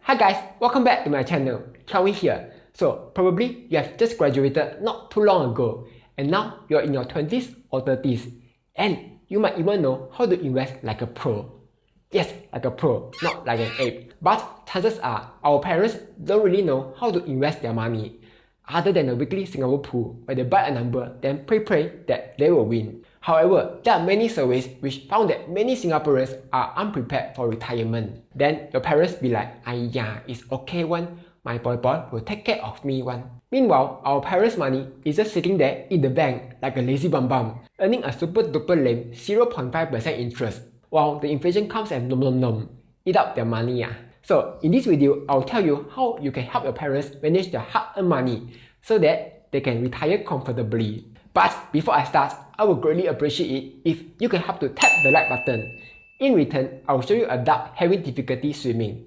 Hi guys, welcome back to my channel, Kelvin here. So probably you have just graduated not too long ago and now you're in your 20s or 30s and you might even know how to invest like a pro. Yes, like a pro, not like an ape. But chances are our parents don't really know how to invest their money other than the weekly Singapore pool where they buy a number then pray that they will win. However, there are many surveys which found that many Singaporeans are unprepared for retirement. Then your parents be like, "Aiya, it's okay one, my boy will take care of me one." Meanwhile, our parents' money is just sitting there in the bank like a lazy bum, earning a super duper lame 0.5% interest, while the inflation comes and eat up their money. So in this video, I'll tell you how you can help your parents manage their hard-earned money so that they can retire comfortably. But before I start, I would greatly appreciate it if you can help to tap the like button. In return, I will show you a duck having difficulty swimming.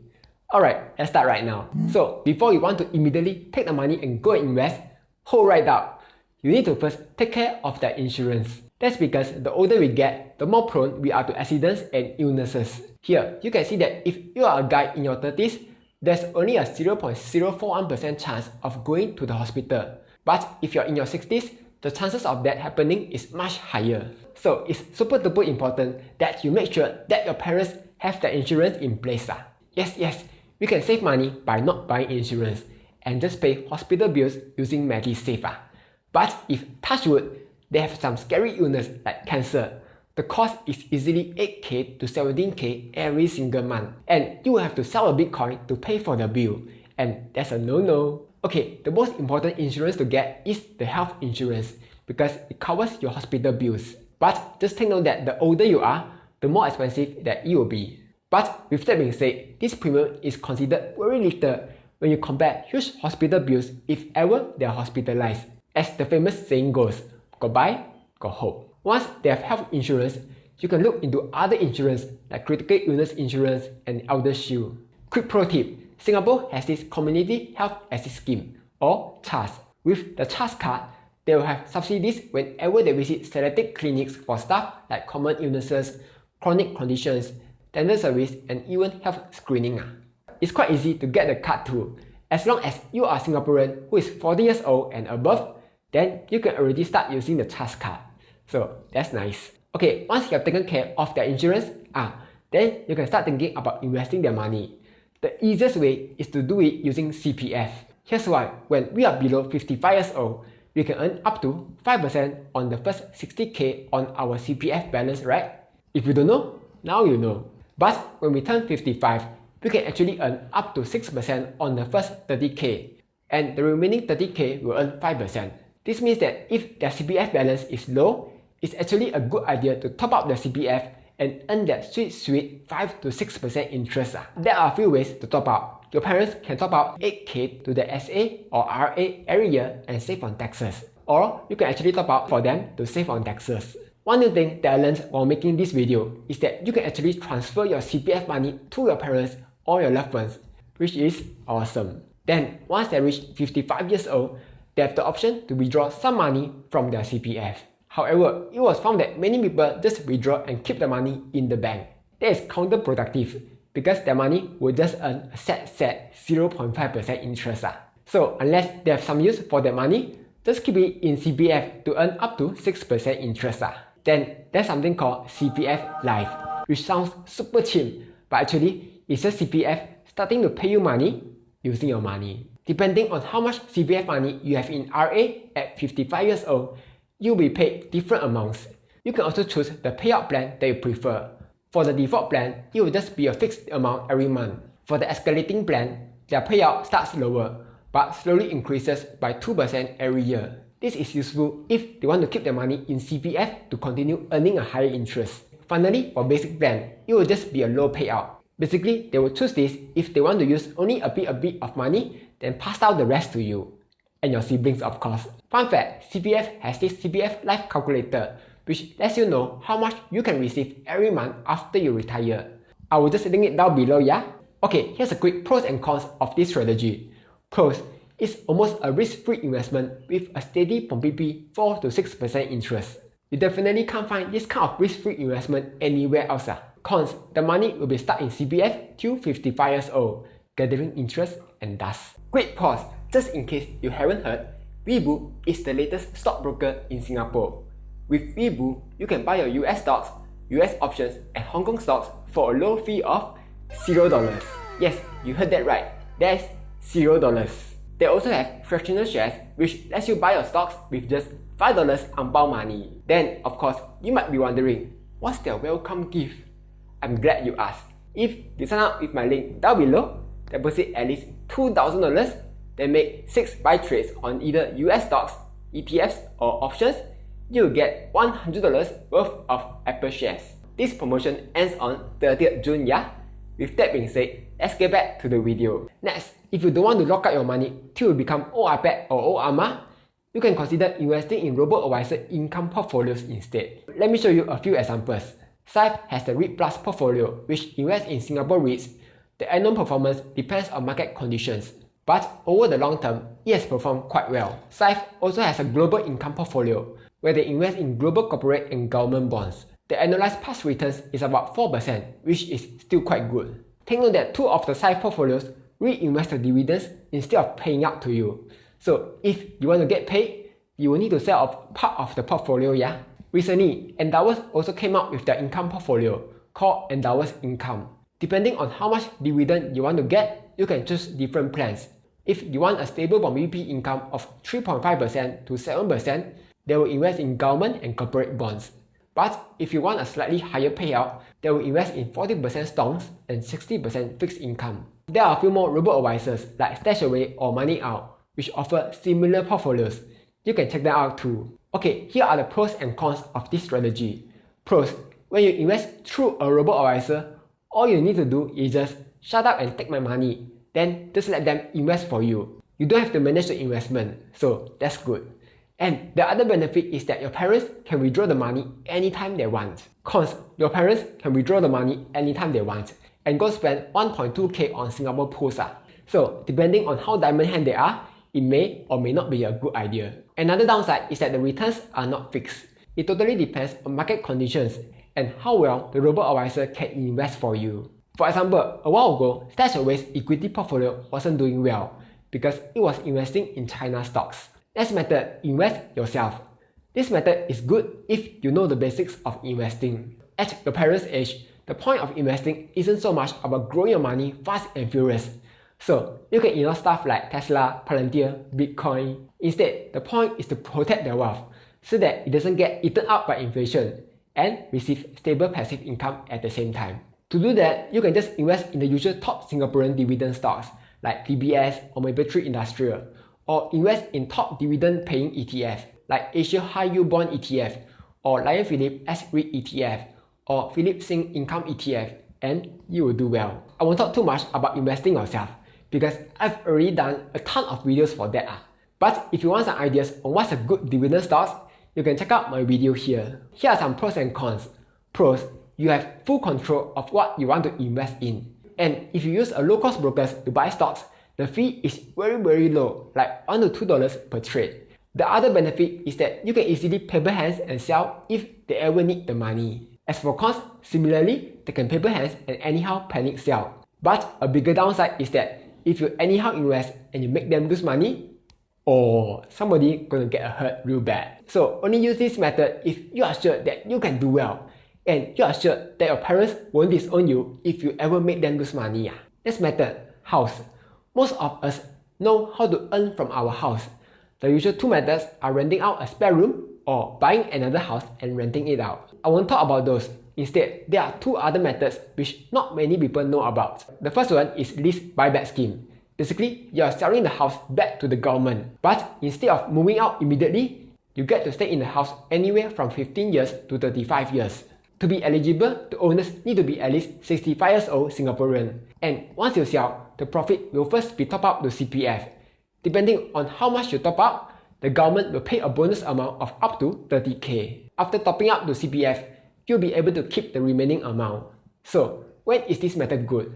Alright, let's start right now. So before you want to immediately take the money and go and invest, hold right up. You need to first take care of their insurance. That's because the older we get, the more prone we are to accidents and illnesses. Here, you can see that if you are a guy in your 30s, there's only a 0.041% chance of going to the hospital. But if you're in your 60s, the chances of that happening is much higher. So it's super duper important that you make sure that your parents have their insurance in place. Yes, we can save money by not buying insurance and just pay hospital bills using MediSave. But if, touch wood, they have some scary illness like cancer, the cost is easily 8k to 17k every single month. And you will have to sell a Bitcoin to pay for the bill. And that's a no-no. Okay, the most important insurance to get is the health insurance because it covers your hospital bills. But just take note that the older you are, the more expensive that it will be. But with that being said, this premium is considered very little when you compare huge hospital bills if ever they are hospitalized. As the famous saying goes, go buy, go hope. Once they have health insurance, you can look into other insurance like critical illness insurance and eldershield. Quick pro tip. Singapore has this Community Health Assist Scheme, or CHAS. With the CHAS card, they will have subsidies whenever they visit selected clinics for stuff like common illnesses, chronic conditions, dental service, and even health screening. It's quite easy to get the card too. As long as you are a Singaporean who is 40 years old and above, then you can already start using the CHAS card. So that's nice. Okay, once you have taken care of their insurance, then you can start thinking about investing their money. The easiest way is to do it using CPF. Here's why. When we are below 55 years old, we can earn up to 5% on the first 60k on our CPF balance, right? If you don't know, now you know. But when we turn 55, we can actually earn up to 6% on the first 30k. And the remaining 30k will earn 5%. This means that if their CPF balance is low, it's actually a good idea to top up their CPF and earn that sweet 5 to 6% interest. There are a few ways to top up. Your parents can top up 8k to the SA or RA every year and save on taxes. Or you can actually top up for them to save on taxes. One new thing that I learned while making this video is that you can actually transfer your CPF money to your parents or your loved ones, which is awesome. Then, once they reach 55 years old, they have the option to withdraw some money from their CPF. However, it was found that many people just withdraw and keep the money in the bank. That is counterproductive because their money will just earn a sad 0.5% interest. So unless they have some use for their money, just keep it in CPF to earn up to 6% interest. Then there's something called CPF Life, which sounds super cheap, but actually it's just CPF starting to pay you money using your money. Depending on how much CPF money you have in RA at 55 years old, you'll be paid different amounts. You can also choose the payout plan that you prefer. For the default plan, it will just be a fixed amount every month. For the escalating plan, their payout starts lower, but slowly increases by 2% every year. This is useful if they want to keep their money in CPF to continue earning a higher interest. Finally, for basic plan, it will just be a low payout. Basically, they will choose this if they want to use only a bit of money, then pass out the rest to you. And your siblings, of course. Fun fact, CPF has this CPF Life Calculator, which lets you know how much you can receive every month after you retire. I will just link it down below, Okay, here's a quick pros and cons of this strategy. Pros, it's almost a risk-free investment with a steady from PP 4 to 6% interest. You definitely can't find this kind of risk-free investment anywhere else. Cons, the money will be stuck in CPF till 55 years old. gathering interest and dust. Quick pause, just in case you haven't heard, Webull is the latest stockbroker in Singapore. With Webull, you can buy your US stocks, US options, and Hong Kong stocks for a low fee of $0. Yes, you heard that right. That's $0. They also have fractional shares, which lets you buy your stocks with just $5 angpao money. Then, of course, you might be wondering, what's their welcome gift? I'm glad you asked. If you sign up with my link down below, deposit at least $2,000, then make 6 buy trades on either US stocks, ETFs, or options, you'll get $100 worth of Apple shares. This promotion ends on 30th June, yeah? With that being said, let's get back to the video. Next, if you don't want to lock up your money till you become old iPad or old AMA, you can consider investing in ROBOADVISORS income portfolios instead. Let me show you a few examples. Syfe has the REIT Plus portfolio, which invests in Singapore REITs. The annual performance depends on market conditions, but over the long term, it has performed quite well. Syfe also has a global income portfolio, where they invest in global corporate and government bonds. The annualized past returns is about 4%, which is still quite good. Take note that 2 of the Syfe portfolios reinvest the dividends instead of paying out to you. So if you want to get paid, you will need to sell off part of the portfolio, yeah? Recently, Endowers also came out with their income portfolio, called Endowers Income. Depending on how much dividend you want to get, you can choose different plans. If you want a stable bond VP income of 3.5% to 7%, they will invest in government and corporate bonds. But if you want a slightly higher payout, they will invest in 40% stocks and 60% fixed income. There are a few more robo-advisors like StashAway or Money Out, which offer similar portfolios. You can check them out too. Okay, here are the pros and cons of this strategy. Pros: when you invest through a robo-advisor, all you need to do is just shut up and take my money, then just let them invest for you. You don't have to manage the investment, so that's good. And the other benefit is that your parents can withdraw the money anytime they want. Cons: your parents can withdraw the money anytime they want and go spend 1.2k on Singapore pools. So depending on how diamond hand they are, it may or may not be a good idea. Another downside is that the returns are not fixed. It totally depends on market conditions and how well the robo-advisor can invest for you. For example, a while ago, StashAway's equity portfolio wasn't doing well because it was investing in China stocks. Next method, invest yourself. This method is good if you know the basics of investing. At your parents' age, the point of investing isn't so much about growing your money fast and furious. So you can ignore stuff like Tesla, Palantir, Bitcoin. Instead, the point is to protect their wealth so that it doesn't get eaten up by inflation and receive stable passive income at the same time. To do that, you can just invest in the usual top Singaporean dividend stocks like DBS or Mapletree Industrial, or invest in top dividend paying ETF like Asia High Yield Bond ETF or Lion Philippe S-REIT ETF or Philippe Sing Income ETF, and you will do well. I won't talk too much about investing yourself because I've already done a ton of videos for that. But if you want some ideas on what's a good dividend stocks, you can check out my video here. Here are some pros and cons. Pros: you have full control of what you want to invest in. And if you use a low-cost brokers to buy stocks, the fee is very low, like $1 to $2 per trade. The other benefit is that you can easily paper hands and sell if they ever need the money. As for cons, similarly, they can paper hands and anyhow panic sell. But a bigger downside is that if you anyhow invest and you make them lose money, or somebody gonna get hurt real bad. So only use this method if you are sure that you can do well, and you are sure that your parents won't disown you if you ever make them lose money. Next method, house. Most of us know how to earn from our house. The usual two methods are renting out a spare room or buying another house and renting it out. I won't talk about those. Instead, there are two other methods which not many people know about. The first one is lease buyback scheme. Basically, you are selling the house back to the government, but instead of moving out immediately, you get to stay in the house anywhere from 15 years to 35 years. To be eligible, the owners need to be at least 65 years old Singaporean. And once you sell, the profit will first be topped up to CPF. Depending on how much you top up, the government will pay a bonus amount of up to 30k. After topping up to CPF, you'll be able to keep the remaining amount. So, when is this method good?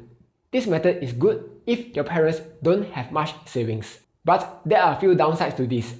This method is good if your parents don't have much savings. But there are a few downsides to this.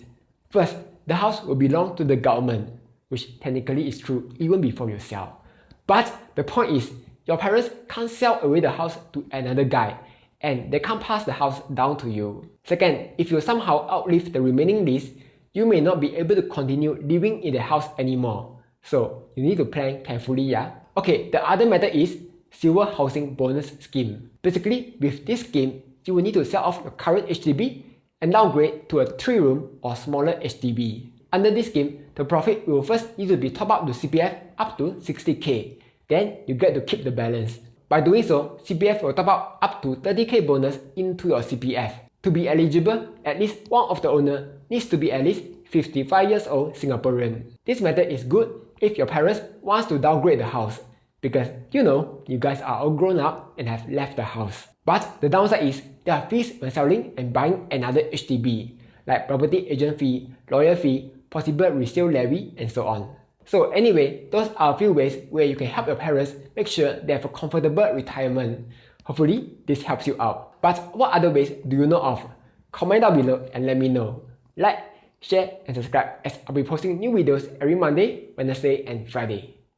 First, the house will belong to the government, which technically is true even before you sell. But the point is, your parents can't sell away the house to another guy, and they can't pass the house down to you. Second, if you somehow outlive the remaining lease, you may not be able to continue living in the house anymore. So you need to plan carefully, yeah? Okay, the other method is Silver Housing Bonus Scheme. Basically, with this scheme, you will need to sell off your current HDB and downgrade to a 3-room or smaller HDB. Under this scheme, the profit will first need to be topped up to CPF up to 60k. Then you get to keep the balance. By doing so, CPF will top up to 30k bonus into your CPF. To be eligible, at least one of the owner needs to be at least 55 years old Singaporean. This method is good if your parents wants to downgrade the house, because you know you guys are all grown up and have left the house. But the downside is there are fees when selling and buying another HDB, like property agent fee, lawyer fee, possible resale levy, and so on. So anyway, those are a few ways where you can help your parents make sure they have a comfortable retirement. Hopefully, this helps you out. But what other ways do you know of? Comment down below and let me know. Like, share, and subscribe as I'll be posting new videos every Monday, Wednesday, and Friday.